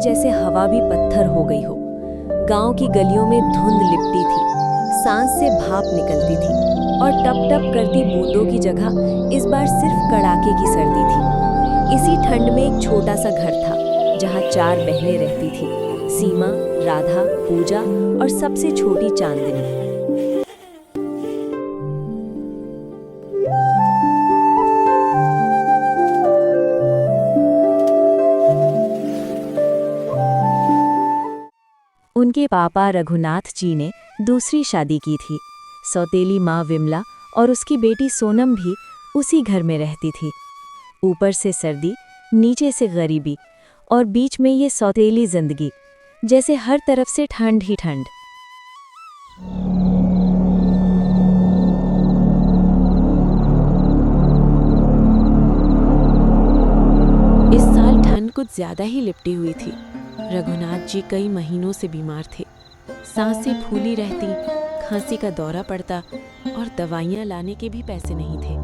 जैसे हवा भी पत्थर हो गई हो। गांव की गलियों में धुंध लिपटी थी, सांस से भाप निकलती थी और टप टप करती बूंदों की जगह इस बार सिर्फ कड़ाके की सर्दी थी। इसी ठंड में एक छोटा सा घर था जहां 4 बहनें रहती थीं, सीमा, राधा, पूजा और सबसे छोटी चांदनी। उनके पापा रघुनाथ जी ने दूसरी शादी की थी। सौतेली माँ विमला और उसकी बेटी सोनम भी उसी घर में रहती थी। ऊपर से सर्दी, नीचे से गरीबी और बीच में ये सौतेली जिंदगी, जैसे हर तरफ से ठंड ही ठंड। इस साल ठंड कुछ ज्यादा ही लिपटी हुई थी। रघुनाथ जी कई महीनों से बीमार थे। सांसें फूली रहती, खांसी का दौरा पड़ता और दवाइयां लाने के भी पैसे नहीं थे।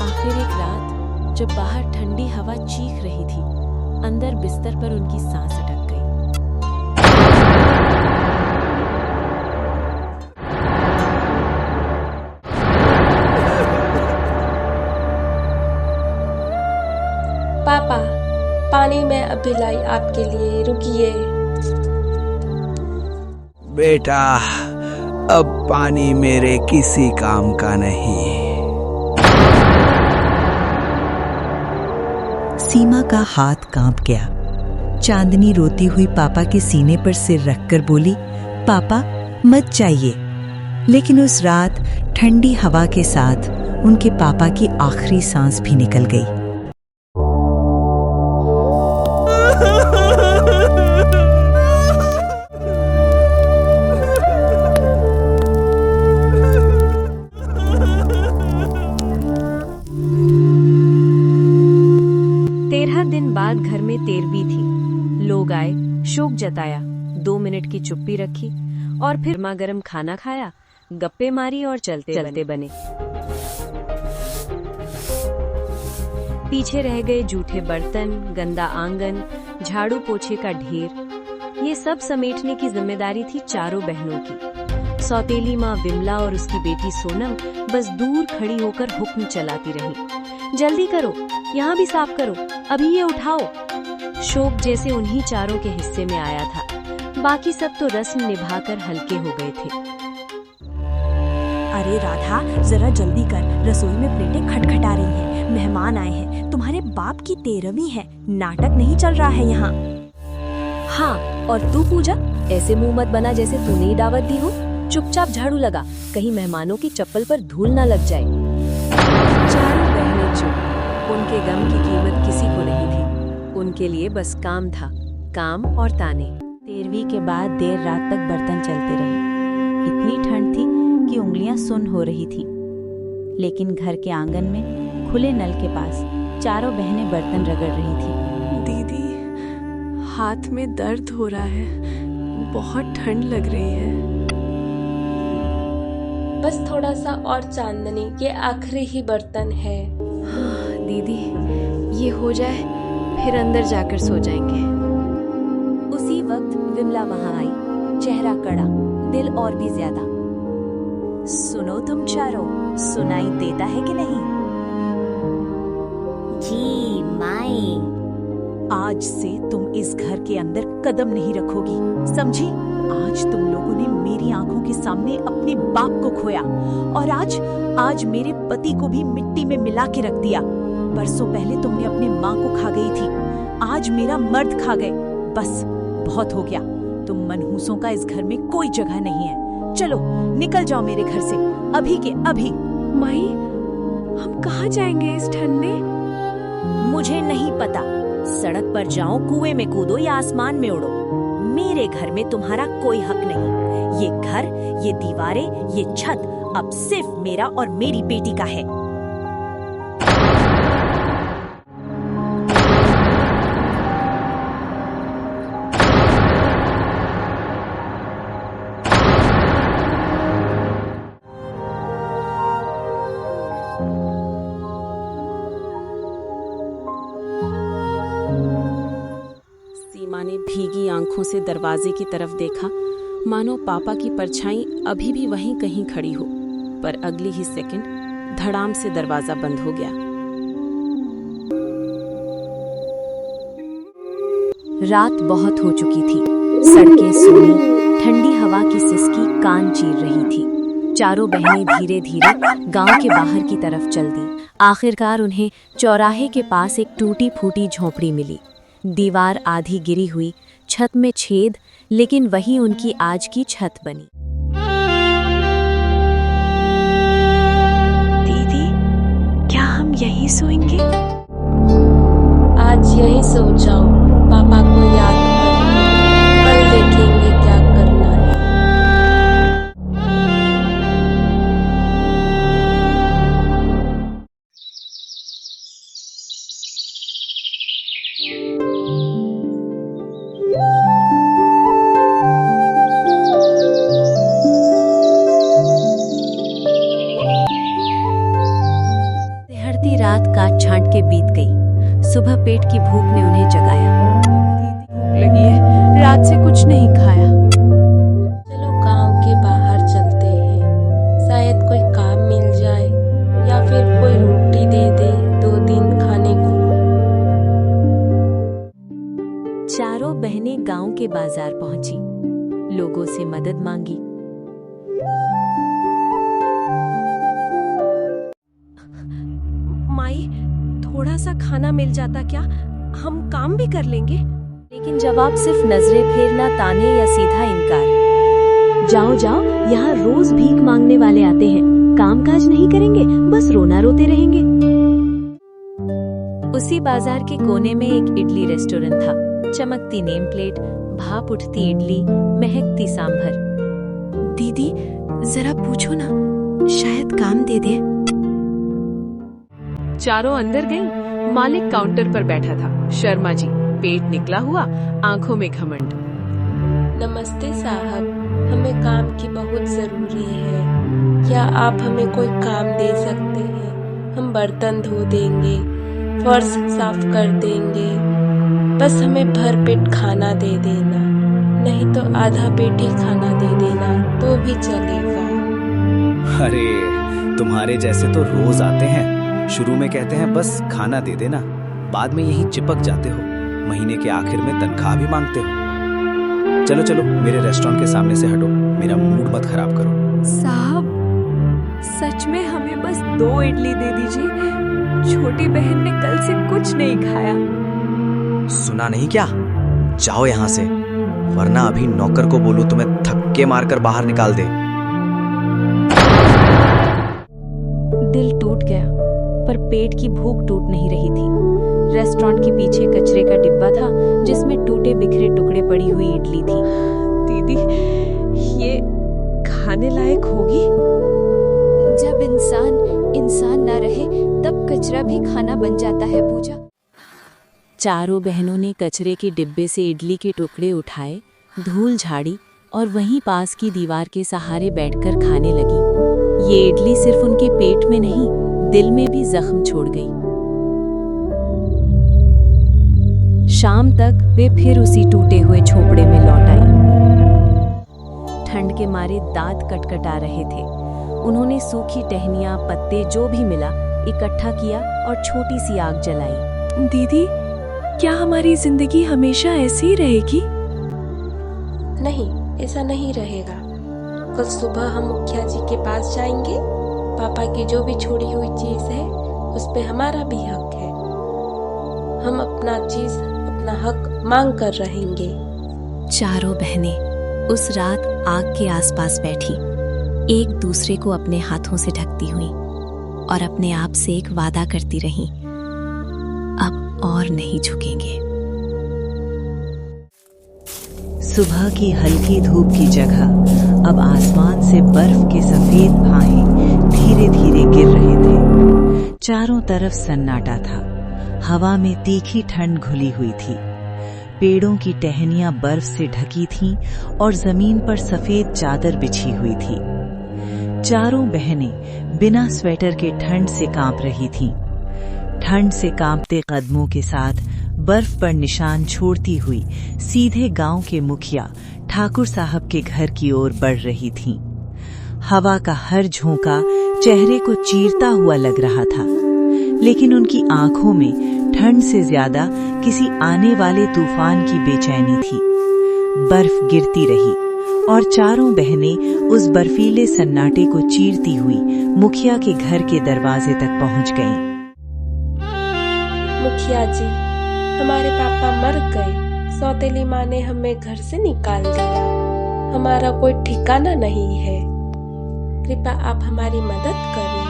आखिर एक रात जब बाहर ठंडी हवा चीख रही थी, अंदर बिस्तर पर उनकी सांस अटक गई। पापा, पानी मैं अभी लाई आपके लिए, रुकिए। बेटा, अब पानी मेरे किसी काम का नहीं। सीमा का हाथ कांप गया। चांदनी रोती हुई पापा के सीने पर सिर रखकर बोली, पापा मत जाइए। लेकिन उस रात ठंडी हवा के साथ उनके पापा की आखिरी सांस भी निकल गई। दिन बाद घर में तेरवी थी। लोग आए, शोक जताया, 2 मिनट की चुप्पी रखी और फिर गर्मा गर्म खाना खाया, गप्पे मारी और चलते बने। पीछे रह गए जूठे बर्तन, गंदा आंगन, झाड़ू पोछे का ढेर। ये सब समेटने की जिम्मेदारी थी चारों बहनों की। सौतेली माँ विमला और उसकी बेटी सोनम बस दूर खड़ी होकर हुक्म चलाती रही, जल्दी करो, यहाँ भी साफ करो, अभी ये उठाओ। शोक जैसे उन्हीं चारों के हिस्से में आया था। बाकी सब तो रस्म निभाकर हल्के हो गए थे। अरे राधा, जरा जल्दी कर, रसोई में प्लेटें खटखटा रही हैं, मेहमान आए हैं, तुम्हारे बाप की 13वीं है, नाटक नहीं चल रहा है यहाँ। हाँ, और तू पूजा, ऐसे मुंह मत बना जैसे तूने ही दावत दी हो। चुपचाप झाड़ू लगा, कहीं मेहमानों की चप्पल पर धूल ना लग जाए। चारों बहनें चुप। उनके गम की कीमत किसी को नहीं थी। उनके लिए बस काम था, काम और ताने। 13वीं के बाद देर रात तक बर्तन चलते रहे। इतनी ठंड थी कि उंगलियां सुन्न हो रही थीं। लेकिन घर के आंगन में खुले नल के पास चारों बहनें बर्तन रगड़ रही थीं। दीदी, हाथ में दर्द हो रहा है, बहुत ठंड लग रही है। बस थोड़ा सा और चांदनी, ये आखिरी ही बर्तन है। दीदी, ये हो जाए फिर अंदर जाकर सो जाएंगे। उसी वक्त विमला वहां आई, चेहरा कड़ा, दिल और भी ज्यादा। सुनो तुम चारों, सुनाई देता है कि नहीं? जी माई। आज से तुम इस घर के अंदर कदम नहीं रखोगी, समझी? आज तुम लोगों ने मेरी आंखों के सामने अपने बाप को खोया और आज मेरे पति को भी मिट्टी में मिला के रख दिया। बरसों पहले तुमने अपने माँ को खा गई थी, आज मेरा मर्द खा गए। बस बहुत हो गया, तुम मनहूसों का इस घर में कोई जगह नहीं है। चलो निकल जाओ मेरे घर से, अभी के अभी। माई, हम कहाँ जाएंगे इस ठंड में? मुझे नहीं पता, सड़क पर जाओ, कुएं में कूदो या आसमान में उड़ो, मेरे घर में तुम्हारा कोई हक नहीं। ये घर, ये दीवारें, ये छत अब सिर्फ मेरा और मेरी बेटी का है। सीमा ने भीगी आंखों से दरवाजे की तरफ देखा, मानो पापा की परछाई अभी भी वहीं कहीं खड़ी हो, पर अगले ही सेकंड धड़ाम से दरवाजा बंद हो गया। रात बहुत हो चुकी थी। सड़कें सूनी, ठंडी हवा की सिसकी कान चीर रही थी। चारों बहनें धीरे धीरे गांव के बाहर की तरफ चल दी। आखिरकार उन्हें चौराहे के पास एक टूटी फूटी झोंपड़ी मिली। दीवार आधी गिरी हुई, छत में छेद, लेकिन वही उनकी आज की छत बनी। दीदी, क्या हम यहीं सोएंगे? आज यहीं सो जाओ, पापा को याद कर, कल देखेंगे क्या करना है। सिहरती रात काट छांट के बीत गई। सुबह पेट की भूख ने उन्हें जगाया। भूख लगी है, रात से कुछ नहीं खाया। चलो गांव के बाहर चलते हैं, शायद कोई काम मिल जाए या फिर कोई रोटी दे दे 2 दिन खाने को। चारों बहनें गांव के बाजार पहुंची, लोगों से मदद मांगी। माई, थोड़ा सा खाना मिल जाता क्या? हम काम भी कर लेंगे। लेकिन जवाब सिर्फ नजरें फेरना, ताने या सीधा इनकार। जाओ जाओ, यहाँ रोज भीख मांगने वाले आते हैं, कामकाज नहीं करेंगे, बस रोना रोते रहेंगे। उसी बाजार के कोने में एक इडली रेस्टोरेंट था। चमकती नेम प्लेट, भाप उठती इडली, महकती सांभर। दीदी, जरा पूछो ना, शायद काम दे दे। चारों अंदर गईं। मालिक काउंटर पर बैठा था, शर्मा जी, पेट निकला हुआ, आंखों में घमंड। नमस्ते साहब, हमें काम की बहुत जरूरी है। क्या आप हमें कोई काम दे सकते हैं? हम बर्तन धो देंगे, फर्श साफ कर देंगे, बस हमें भर पेट खाना दे देना, नहीं तो आधा पेट ही खाना दे देना तो भी चलेगा। अरे, तुम्हारे जैसे तो रोज आते हैं। शुरू में कहते हैं बस खाना दे देना, बाद में यहीं चिपक जाते हो, महीने के आखिर में तनख्वाह भी मांगते हो। चलो चलो, मेरे रेस्टोरेंट के सामने से हटो, मेरा मूड मत खराब करो। साहब, सच में हमें बस 2 इडली दे दीजिए। छोटी बहन ने कल से कुछ नहीं खाया। सुना नहीं क्या? जाओ यहाँ से, वरना अभी नौकर को बोलूं तुम्हें थक्के मारकर बाहर निकाल दे। दिल टूट गया, पर पेट की भूख टूट नहीं रही थी। रेस्टोरेंट के पीछे कचरे का डिब्बा था, जिसमें टूटे बिखरे टुकड़े पड़ी हुई इडली थी। दीदी, ये खाने लायक होगी? जब इंसान न रहे तब कचरा भी खाना बन जाता है पूजा। चारों बहनों ने कचरे के डिब्बे से इडली के टुकड़े उठाए, धूल झाड़ी और वहीं पास की दीवार के सहारे बैठकर खाने लगी। ये इडली सिर्फ उनके पेट में नहीं, दिल में भी जख्म छोड़ गई। शाम तक वे फिर उसी टूटे हुए झोपड़े में लौट आई। ठंड के मारे दांत कटकटा रहे थे। उन्होंने सूखी टहनियां, पत्ते जो भी मिला इकट्ठा किया और छोटी सी आग जलाई। दीदी, क्या हमारी जिंदगी हमेशा ऐसी ही रहेगी? नहीं, ऐसा नहीं रहेगा। कल सुबह हम मुखिया जी के पास जाएंगे। पापा की जो भी छोड़ी हुई चीज है उस पे हमारा भी हक है। हम अपना चीज, अपना हक मांग कर रहेंगे। चारों बहनें उस रात आग के आसपास बैठी, एक दूसरे को अपने हाथों से ढकती हुई और अपने आप से एक वादा करती रहीं, अब और नहीं झुकेंगे। सुबह की हल्की धूप की जगह अब आसमान से बर्फ के सफेद फाहे धीरे धीरे गिर रहे थे। चारों तरफ सन्नाटा था, हवा में तीखी ठंड घुली हुई थी। पेड़ों की टहनियां बर्फ से ढकी थीं और जमीन पर सफेद चादर बिछी हुई थी। चारों बहनें बिना स्वेटर के ठंड से कांप रही थीं। ठंड से कांपते कदमों के साथ बर्फ पर निशान छोड़ती हुई सीधे गांव के मुखिया ठाकुर साहब के घर की ओर बढ़ रही थीं। हवा का हर झोंका चेहरे को चीरता हुआ लग रहा था, लेकिन उनकी आंखों में ठंड से ज्यादा किसी आने वाले तूफान की बेचैनी थी। बर्फ गिरती रही और चारों बहनें उस बर्फीले सन्नाटे को चीरती हुई मुखिया के घर के दरवाजे तक पहुंच गईं। मुखिया जी, हमारे पापा मर गए। सौतेली माँ ने हमें घर से निकाल दिया। हमारा कोई ठिकाना नहीं है। कृपया आप हमारी मदद करें।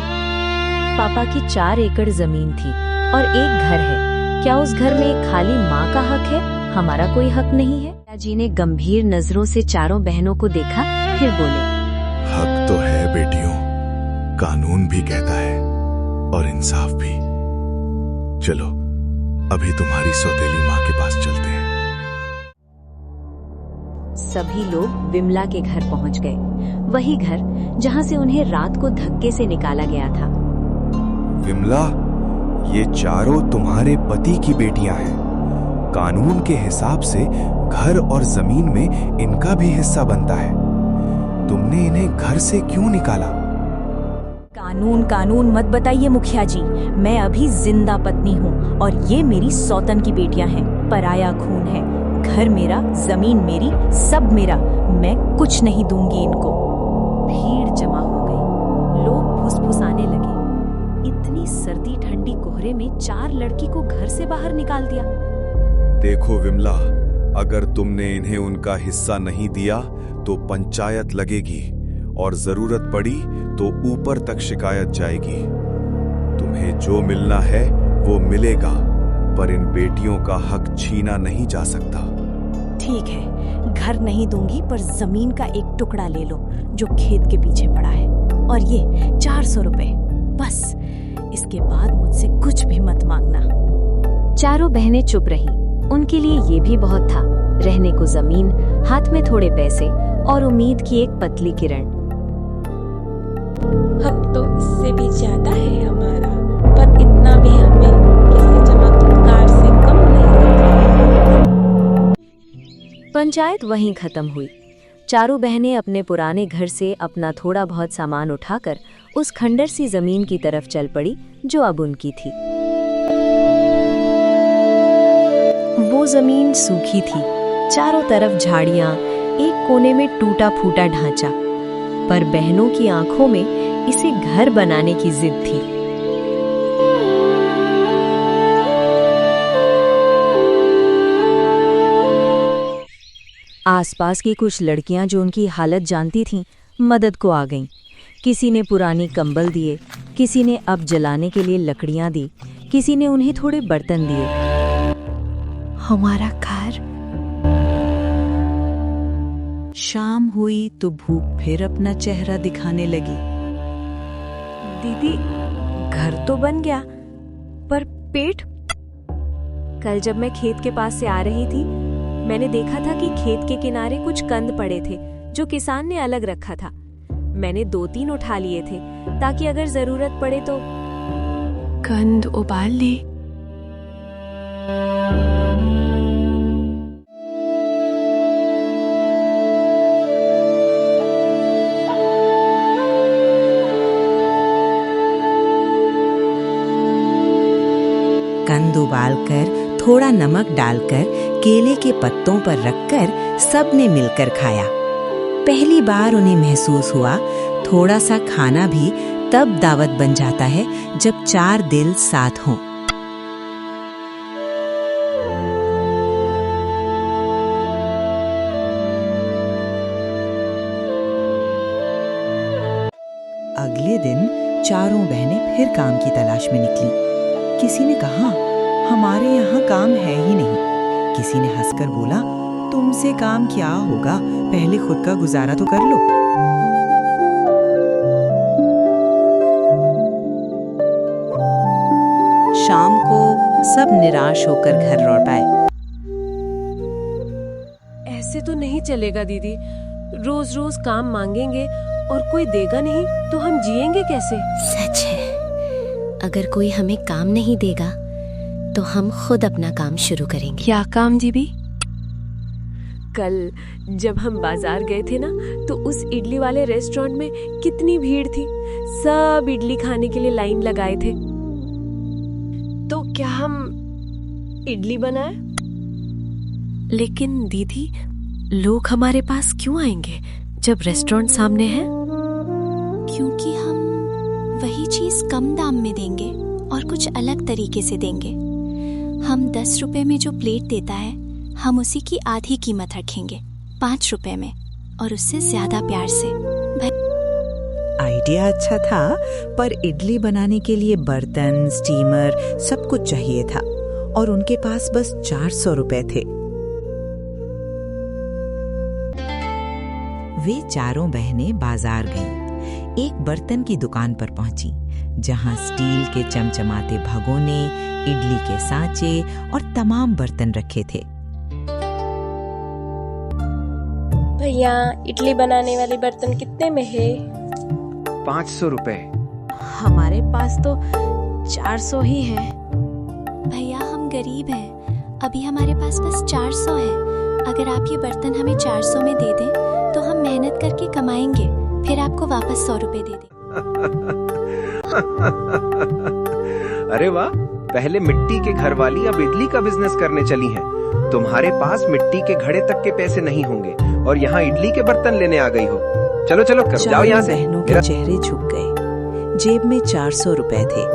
पापा की 4 एकड़ जमीन थी और एक घर है। क्या उस घर में एक खाली माँ का हक है? हमारा कोई हक नहीं है? जी ने गंभीर नजरों से चारों बहनों को देखा, फिर बोले, हक तो है बेटियों, कानून भी कहता है और इंसाफ भी। चलो अभी तुम्हारी सौतेली माँ के पास चलते हैं। सभी लोग विमला के घर पहुंच गए, वही घर जहां से उन्हें रात को धक्के से निकाला गया था। विमला, ये चारों तुम्हारे पति की बेटियां हैं। कानून के हिसाब से घर और जमीन में इनका भी हिस्सा बनता है। तुमने इन्हें घर से क्यों निकाला? कानून मत बताइए मुखिया जी। मैं अभी जिंदा पत्नी हूँ और ये मेरी सौतन की बेटियां हैं। पराया खून है। घर मेरा, जमीन मेरी, सब मेरा। मैं कुछ नहीं दूंगी इनको। भीड़ जमा हो गई। लोग फुसफुसाने लगे। इतनी सर्दी ठंडी कोहरे में 4 लड़की को घर से बाहर निकाल दिया। देखो विमला, अगर तुमने इन्हें उनका हिस्सा नहीं दिया तो पंचायत लगेगी और जरूरत पड़ी तो ऊपर तक शिकायत जाएगी। तुम्हें जो मिलना है वो मिलेगा, पर इन बेटियों का हक छीना नहीं जा सकता। ठीक है, घर नहीं दूंगी, पर जमीन का एक टुकड़ा ले लो जो खेत के पीछे पड़ा है, और ये 400 रुपए बस। इसके बाद मुझसे कुछ भी मत मांगना। चारों बहनें चुप रहीं। उनके लिए ये भी बहुत था, रहने को जमीन, हाथ में थोड़े पैसे और उम्मीद की एक पतली किरण। हक तो इससे भी ज्यादा है हमारा, पर इतना भी हमें किसी चमत्कार से कम नहीं होता। पंचायत वहीं खत्म हुई। चारों बहनें अपने पुराने घर से अपना थोड़ा बहुत सामान उठाकर उस खंडर सी जमीन की तरफ चल पड़ी जो अब उनकी थी। वो जमीन सूखी थी, चारों तरफ झाड़ियां, एक कोने में टूटा फूटा ढांचा, पर बहनों की आंखों में इसे घर बनाने की जिद थी। आसपास की कुछ लड़कियां जो उनकी हालत जानती थीं, मदद को आ गईं। किसी ने पुरानी कंबल दिए, किसी ने अब जलाने के लिए लकड़ियां दी, किसी ने उन्हें थोड़े बर्तन दिए। हमारा घर। शाम हुई तो भूख फिर अपना चेहरा दिखाने लगी। दीदी, घर तो बन गया, पर पेट? कल जब मैं खेत के पास से आ रही थी, मैंने देखा था कि खेत के किनारे कुछ कंद पड़े थे जो किसान ने अलग रखा था। मैंने 2-3 उठा लिए थे ताकि अगर जरूरत पड़े तो। कंद उबाल ले। कंद उबालकर थोड़ा नमक डालकर केले के पत्तों पर रखकर सबने मिलकर खाया। पहली बार उन्हें महसूस हुआ थोड़ा सा खाना भी तब दावत बन जाता है जब 4 दिल साथ हों। अगले दिन चारों बहनें फिर काम की तलाश में निकली। किसी ने कहा, हमारे यहाँ काम है ही नहीं। किसी ने हंसकर बोला, तुमसे काम क्या होगा, पहले खुद का गुजारा तो कर लो। शाम को सब निराश होकर घर लौट आए। ऐसे तो नहीं चलेगा दीदी, रोज रोज काम मांगेंगे और कोई देगा नहीं तो हम जिएंगे कैसे? सच है, अगर कोई हमें काम नहीं देगा तो हम खुद अपना काम शुरू करेंगे। क्या काम दीदी? कल जब हम बाजार गए थे ना, तो उस इडली वाले रेस्टोरेंट में कितनी भीड़ थी। सब इडली खाने के लिए लाइन लगाए थे। तो क्या हम इडली बनाए? लेकिन दीदी, लोग हमारे पास क्यों आएंगे जब रेस्टोरेंट सामने है? क्योंकि हम वही चीज कम दाम में देंगे और कुछ अलग तरीके से देंगे। हम 10 रुपए में जो प्लेट देता है, हम उसी की आधी कीमत रखेंगे 5 रुपए में, और उससे ज्यादा प्यार से। आइडिया अच्छा था, पर इडली बनाने के लिए बर्तन, स्टीमर सब कुछ चाहिए था और उनके पास बस 400 रुपए थे। वे चारों बहनें बाजार गईं। एक बर्तन की दुकान पर पहुंची, जहां स्टील के चमचमाते भगोने, इडली के सांचे और तमाम बर्तन रखे थे। भैया, इडली बनाने वाले बर्तन कितने में है? 500 रुपए। हमारे पास तो 400 ही है। भैया, हम गरीब हैं, अभी हमारे पास बस 400 है। अगर आप ये बर्तन हमें 400 में दे दें तो हम मेहनत करके कमाएंगे, फिर आपको वापस 100 रुपए दे दें। अरे वाह, पहले मिट्टी के घर वाली अब इडली का बिजनेस करने चली हैं। तुम्हारे पास मिट्टी के घड़े तक के पैसे नहीं होंगे और यहाँ इडली के बर्तन लेने आ गई हो। चलो चलो करो, जाओ यहाँ से। बहनों के चेहरे झुक गए। जेब में 400 रुपए थे,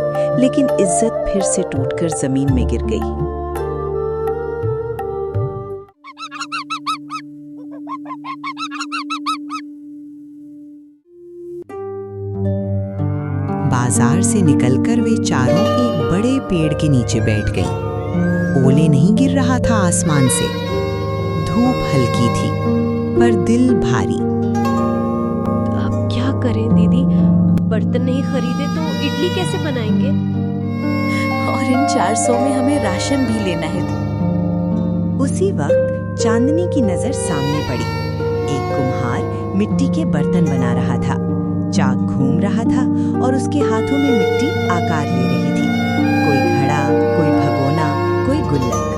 लेकिन इज्जत फिर से टूटकर जमीन में गिर गई। बाजार से निकलकर वे चारों एक बड़े पेड़ के नीचे बैठ गईं। ओले नहीं गिर रहा था आसमान से। धूप हल्की थी, पर दिल भारी। अब क्या करें दीदी? बर्तन नहीं खरीदे तो इडली कैसे बनाएंगे? और इन 400 में हमें राशन भी लेना है। उसी वक्त चांदनी की नजर सामने पड़ी। एक कुम्हार मिट्टी के बर्तन बना रहा था। चाक घूम रहा था और उसके हाथों में मिट्टी आकार ले रही थी। कोई घड़ा, कोई भगोना, कोई गुल्लक।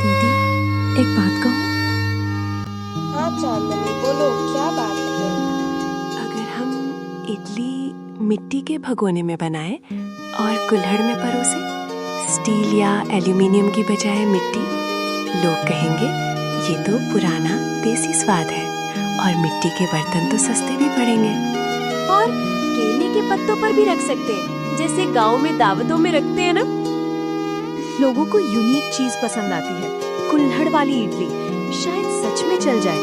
दीदी, एक बात कहूं? हाँ चांदनी, बोलो, क्या बात है? अगर हम इडली मिट्टी के भगोने में बनाए और कुल्हड़ में परोसे, स्टील या एल्यूमिनियम की बजाय मिट्टी, लोग कहेंगे ये तो पुराना देसी स्वाद है और मिट्टी के बर्तन तो सस्ते भी पड़ेंगे। और केले के पत्तों पर भी रख सकते हैं, जैसे गांव में दावतों में रखते हैं ना। लोगों को यूनिक चीज पसंद आती है। कुल्हड़ वाली इडली शायद सच में चल जाए।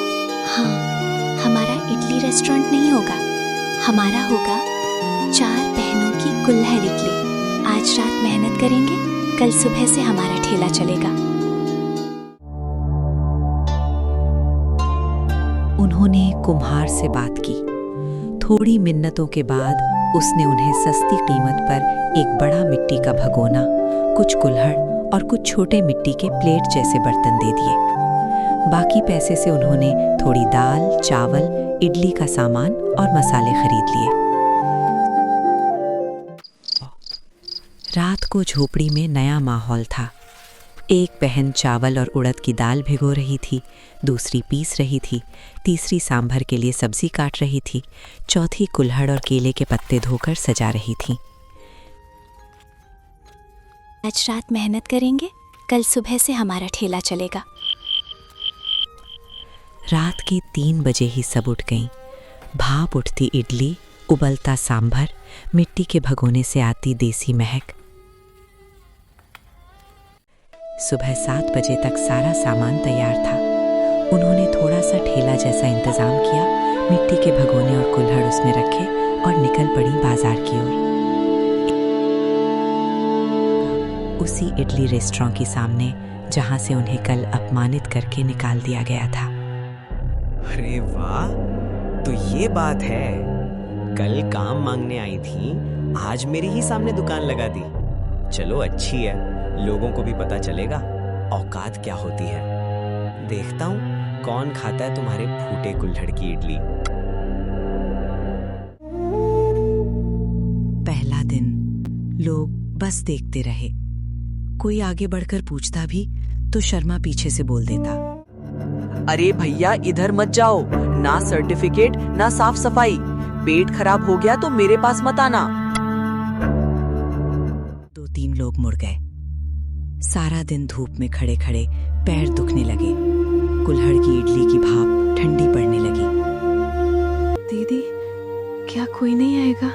हाँ, हमारा इडली रेस्टोरेंट नहीं होगा, हमारा होगा 4 बहनों की कुल्हड़ इडली। आज रात मेहनत करेंगे, कल सुबह से हमारा ठेला चलेगा। उन्होंने कुम्हार से बात की। थोड़ी मिन्नतों के बाद उसने उन्हें सस्ती कीमत पर एक बड़ा मिट्टी का भगोना, कुछ कुल्हड़ और कुछ छोटे मिट्टी के प्लेट जैसे बर्तन दे दिए। बाकी पैसे से उन्होंने थोड़ी दाल, चावल, इडली का सामान और मसाले खरीद लिए। रात को झोपड़ी में नया माहौल था। एक बहन चावल और उड़द की दाल भिगो रही थी, दूसरी पीस रही थी, तीसरी सांभर के लिए सब्जी काट रही थी, चौथी कुल्हड़ और केले के पत्ते धोकर सजा रही थी। आज रात मेहनत करेंगे, कल सुबह से हमारा ठेला चलेगा। रात के 3 बजे ही सब उठ गईं। भाप उठती इडली, उबलता सांभर, मिट्टी के भगोने से आती देसी महक। सुबह 7 बजे तक सारा सामान तैयार था। उन्होंने थोड़ा सा ठेला जैसा इंतजाम किया, मिट्टी के भगोने और कुल्हड़ उसमें रखे और निकल पड़ी बाजार की ओर। उसी इडली रेस्टोरेंट के सामने, जहां से उन्हें कल अपमानित करके निकाल दिया गया था। अरे वाह, तो ये बात है। कल काम मांगने आई थी, आज मेरे ही सामने दुकान लगा दी। चलो अच्छी है, लोगों को भी पता चलेगा औकात क्या होती है। देखता हूँ कौन खाता है तुम्हारे फूटे कुल्हड़ की इडली। पहला दिन बस देखते रहे। कोई आगे बढ़कर पूछता भी तो शर्मा पीछे से बोल देता, अरे भैया इधर मत जाओ, ना सर्टिफिकेट ना साफ सफाई, पेट खराब हो गया तो मेरे पास मत आना। 2-3 लोग मुड़ गए। सारा दिन धूप में खड़े खड़े पैर दुखने लगे। कुल्हड़ की इडली की भाप ठंडी पड़ने लगी। दीदी, क्या कोई नहीं आएगा?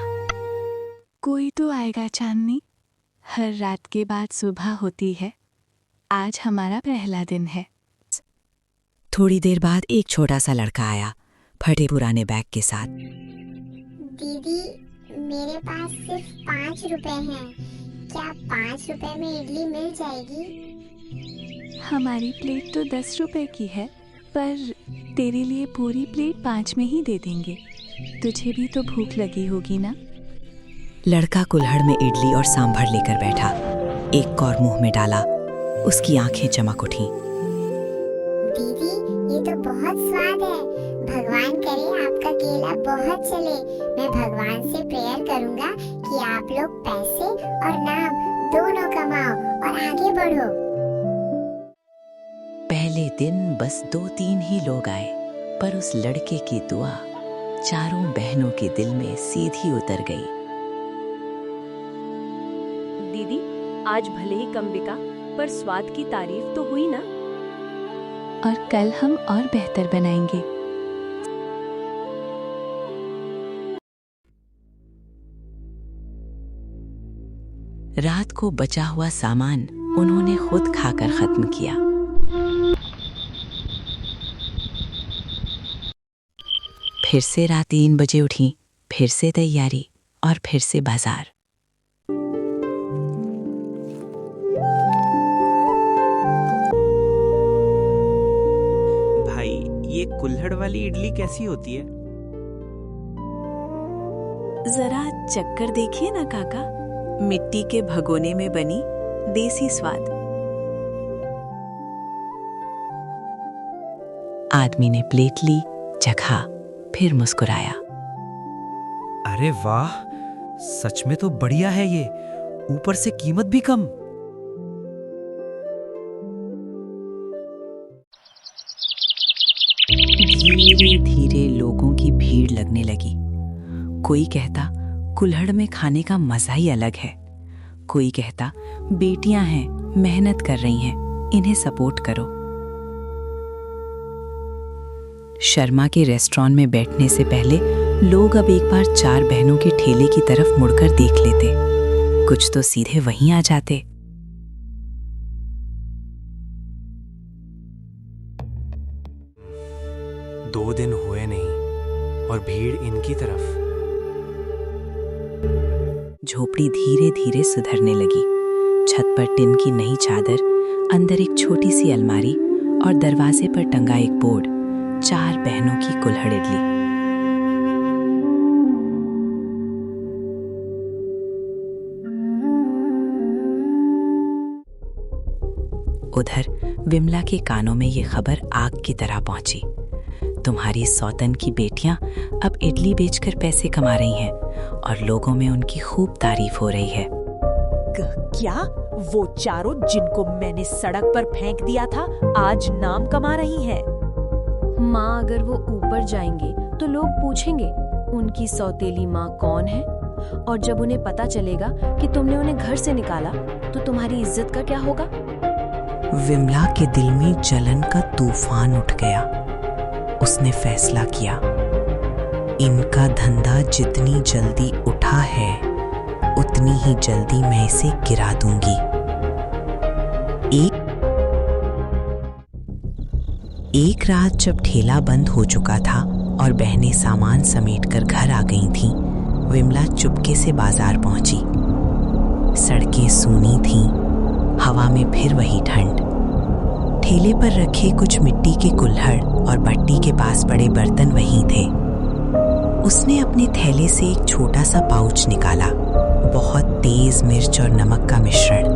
कोई तो आएगा चांदनी। हर रात के बाद सुबह होती है। आज हमारा पहला दिन है। थोड़ी देर बाद एक छोटा सा लड़का आया, फटे पुराने बैग के साथ। दीदी, मेरे पास सिर्फ 5 रुपए हैं। क्या 5 रुपए में इडली मिल जाएगी? हमारी प्लेट तो 10 रुपए की है, पर तेरे लिए पूरी प्लेट 5 में ही दे देंगे। तुझे भी तो भूख लगी होगी ना? लड़का कुल्हड़ में इडली और सांभर लेकर बैठा। एक कौर मुंह में डाला, उसकी आंखें चमक उठी। दीदी, ये तो बहुत स्वाद है। भगवान करे आपका केला बहुत चले। मैं भगवान से प्रेयर करूंगा कि आप लोग पैसे और नाम दोनों कमाओ और आगे बढ़ो। पहले दिन बस 2-3 ही लोग आए, पर उस लड़के की दुआ चारों बहनों के दिल में सीधी उतर गई। दीदी, आज भले ही कम बिका, पर स्वाद की तारीफ तो हुई ना? और कल हम और बेहतर बनाएंगे। रात को बचा हुआ सामान उन्होंने खुद खाकर खत्म किया। फिर से रात 3 बजे उठी, फिर से तैयारी और फिर से बाजार। भाई, ये कुल्हड़ वाली इडली कैसी होती है? जरा चक्कर देखिए ना काका, मिट्टी के भगोने में बनी देसी स्वाद। आदमी ने प्लेट ली, चखा, फिर मुस्कुराया। अरे वाह, सच में तो बढ़िया है ये, ऊपर से कीमत भी कम। धीरे धीरे लोगों की भीड़ लगने लगी। कोई कहता कुल्हड़ में खाने का मजा ही अलग है। कोई कहता बेटियां हैं, मेहनत कर रही हैं, इन्हें सपोर्ट करो। शर्मा के रेस्टोरेंट में बैठने से पहले लोग अब एक बार 4 बहनों के ठेले की तरफ मुड़कर देख लेते। कुछ तो सीधे वहीं आ जाते। दो दिन हुए नहीं और भीड़ इनकी तरफ। झोपड़ी धीरे धीरे सुधरने लगी। छत पर टिन की नई चादर, अंदर एक छोटी सी अलमारी और दरवाजे पर टंगा एक बोर्ड, 4 बहनों की कुल्हड़ इडली। उधर विमला के कानों में ये खबर आग की तरह पहुंची। तुम्हारी सौतन की बेटियां अब इडली बेचकर पैसे कमा रही हैं और लोगों में उनकी खूब तारीफ हो रही है। क्या वो चारों जिनको मैंने सड़क पर फेंक दिया था आज नाम कमा रही हैं? माँ, अगर वो ऊपर जाएंगे तो लोग पूछेंगे उनकी सौतेली माँ कौन है, और जब उन्हें पता चलेगा कि तुमने उन्हें घर से निकाला तो तुम्हारी इज्जत का क्या होगा? विमला के दिल में जलन का तूफान उठ गया। उसने फैसला किया, इनका धंधा जितनी जल्दी उठा है उतनी ही जल्दी मैं इसे गिरा दूंगी। एक रात जब ठेला बंद हो चुका था और बहनें सामान समेटकर घर आ गई थीं, विमला चुपके से बाजार पहुंची। सड़कें सूनी थीं, हवा में फिर वही ठंड। ठेले पर रखे कुछ मिट्टी के कुल्हड़ और भट्टी के पास पड़े बर्तन वहीं थे। उसने अपने थैले से एक छोटा सा पाउच निकाला, बहुत तेज मिर्च और नमक का मिश्रण।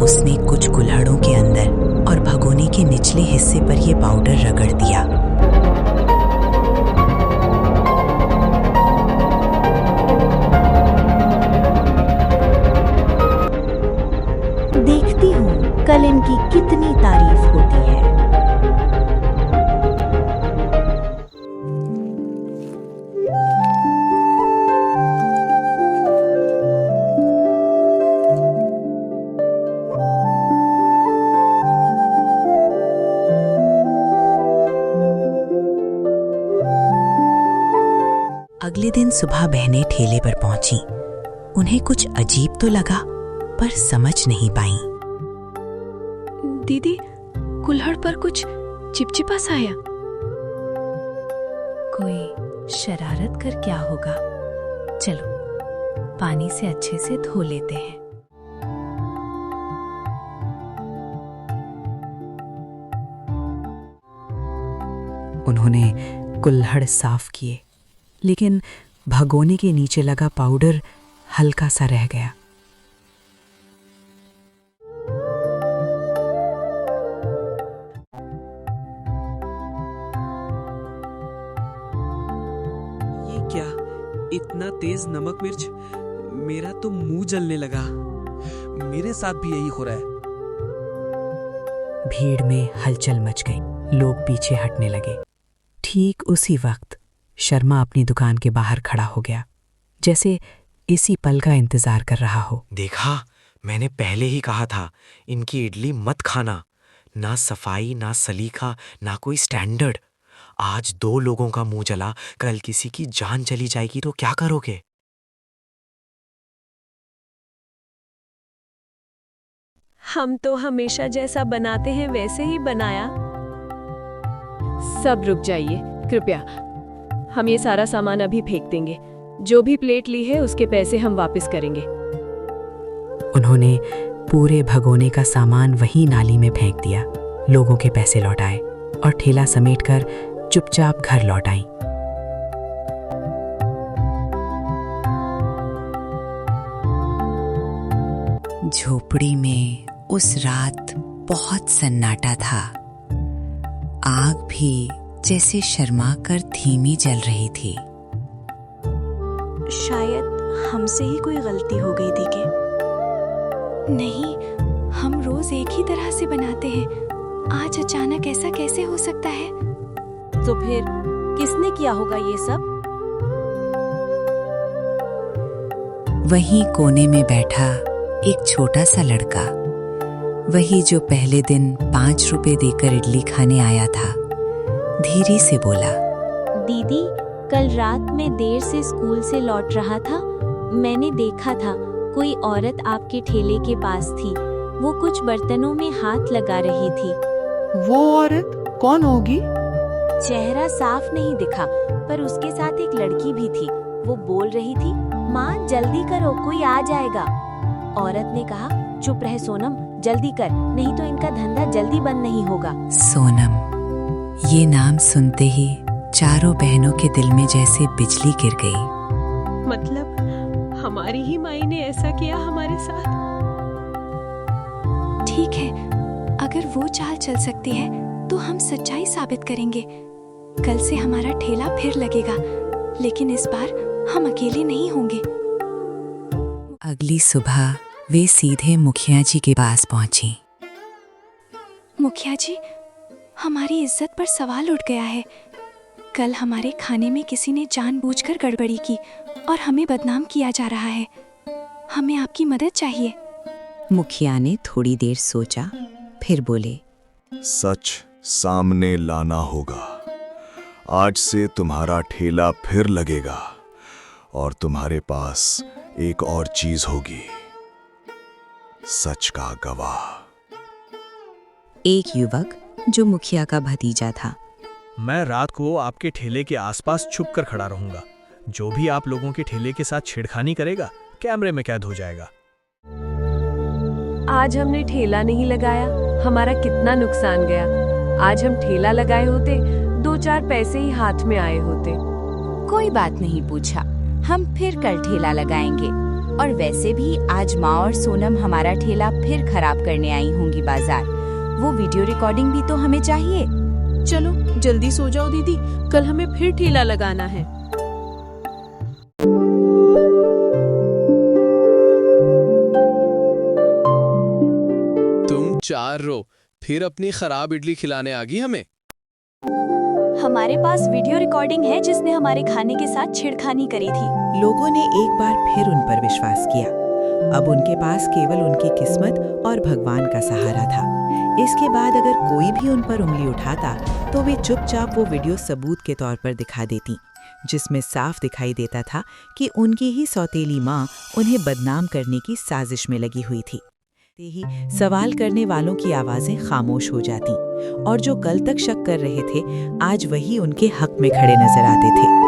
उसने कुछ कुल्हड़ों के अंदर और भगोने के निचले हिस्से पर यह पाउडर रगड़ दिया। इनकी कितनी तारीफ होती है। अगले दिन सुबह बहनें ठेले पर पहुंची। उन्हें कुछ अजीब तो लगा, पर समझ नहीं पाईं। दीदी, कुल्हड़ पर कुछ चिपचिपा सा आया। कोई शरारत कर क्या होगा? चलो पानी से अच्छे से धो लेते हैं। उन्होंने कुल्हड़ साफ किए, लेकिन भगोने के नीचे लगा पाउडर हल्का सा रह गया। ये क्या, इतना तेज नमक मिर्च? मेरा तो मुंह जलने लगा। मेरे साथ भी यही हो रहा है। भीड़ में हलचल मच गई, लोग पीछे हटने लगे। ठीक उसी वक्त शर्मा अपनी दुकान के बाहर खड़ा हो गया, जैसे इसी पल का इंतजार कर रहा हो। देखा, मैंने पहले ही कहा था, इनकी इडली मत खाना। ना सफाई, ना सलीका, ना कोई स्टैंडर्ड। आज 2 लोगों का मुंह जला, कल किसी की जान चली जाएगी तो क्या करोगे? हम तो हमेशा जैसा बनाते हैं वैसे ही बनाया। सब रुक जाइए कृपया, हम ये सारा सामान अभी फेंक देंगे। जो भी प्लेट ली है उसके पैसे हम वापस करेंगे। उन्होंने पूरे भगोने का सामान वही नाली में फेंक दिया, लोगों के पैसे लौटाए और ठेला समेटकर चुपचाप घर लौट आईं। झोपड़ी में उस रात बहुत सन्नाटा था। आग भी जैसे शर्मा कर धीमी जल रही थी। शायद हमसे ही कोई गलती हो गई थी के? नहीं, हम रोज एक ही तरह से बनाते हैं। आज अचानक ऐसा कैसे हो सकता है? तो फिर किसने किया होगा ये सब? वहीं कोने में बैठा एक छोटा सा लड़का, वही जो पहले दिन 5 रुपए देकर इडली खाने आया था, धीरे से बोला, दीदी, कल रात में देर से स्कूल से लौट रहा था। मैंने देखा था कोई औरत आपके ठेले के पास थी। वो कुछ बर्तनों में हाथ लगा रही थी। वो औरत कौन होगी? चेहरा साफ नहीं दिखा, पर उसके साथ एक लड़की भी थी। वो बोल रही थी, माँ जल्दी करो, कोई आ जाएगा। औरत ने कहा, चुप रहे सोनम, जल्दी कर, नहीं तो इनका धंधा जल्दी बंद नहीं होगा। सोनम, ये नाम सुनते ही चारों बहनों के दिल में जैसे बिजली गिर गई। मतलब हमारी ही माई ने ऐसा किया हमारे साथ? ठीक है, अगर वो चाल चल सकती है तो हम सच्चाई साबित करेंगे। कल से हमारा ठेला फिर लगेगा, लेकिन इस बार हम अकेले नहीं होंगे। अगली सुबह वे सीधे मुखिया जी के पास पहुंची। मुखिया जी, हमारी इज्जत पर सवाल उठ गया है। कल हमारे खाने में किसी ने जानबूझकर गड़बड़ी की और हमें बदनाम किया जा रहा है। हमें आपकी मदद चाहिए। मुखिया ने थोड़ी देर सोचा, फिर बोले, सच सामने लाना होगा। आज से तुम्हारा ठेला फिर लगेगा और तुम्हारे पास एक और चीज होगी, सच का गवाह। एक युवक जो मुखिया का भतीजा था, मैं रात को आपके ठेले के आसपास छुप कर खड़ा रहूंगा। जो भी आप लोगों के ठेले के साथ छेड़खानी करेगा, कैमरे में कैद हो जाएगा। आज हमने ठेला नहीं लगाया, हमारा कितना नुकसान गया। आज हम ठेला लगाए होते, 2-4 पैसे ही हाथ में आए होते। कोई बात नहीं पूछा, हम फिर कल ठेला लगाएंगे। और वैसे भी आज माँ और सोनम हमारा ठेला फिर खराब करने आई होंगी बाजार। वो वीडियो रिकॉर्डिंग भी तो हमें चाहिए। चलो जल्दी सो जाओ दीदी, कल हमें फिर ठेला लगाना है। तुम 4 रो, फिर अपनी खराब इडली खिलाने आ गई हमें। हमारे पास वीडियो रिकॉर्डिंग है जिसने हमारे खाने के साथ छेड़खानी करी थी। लोगों ने एक बार फिर उन पर विश्वास किया। अब उनके पास केवल उनकी किस्मत और भगवान का सहारा था। इसके बाद अगर कोई भी उन पर उंगली उठाता तो वे चुपचाप वो वीडियो सबूत के तौर पर दिखा देती, जिसमें साफ दिखाई देता था कि उनकी ही सौतेली माँ उन्हें बदनाम करने की साजिश में लगी हुई थी। ही सवाल करने वालों की आवाजें खामोश हो जाती और जो कल तक शक कर रहे थे आज वही उनके हक में खड़े नजर आते थे।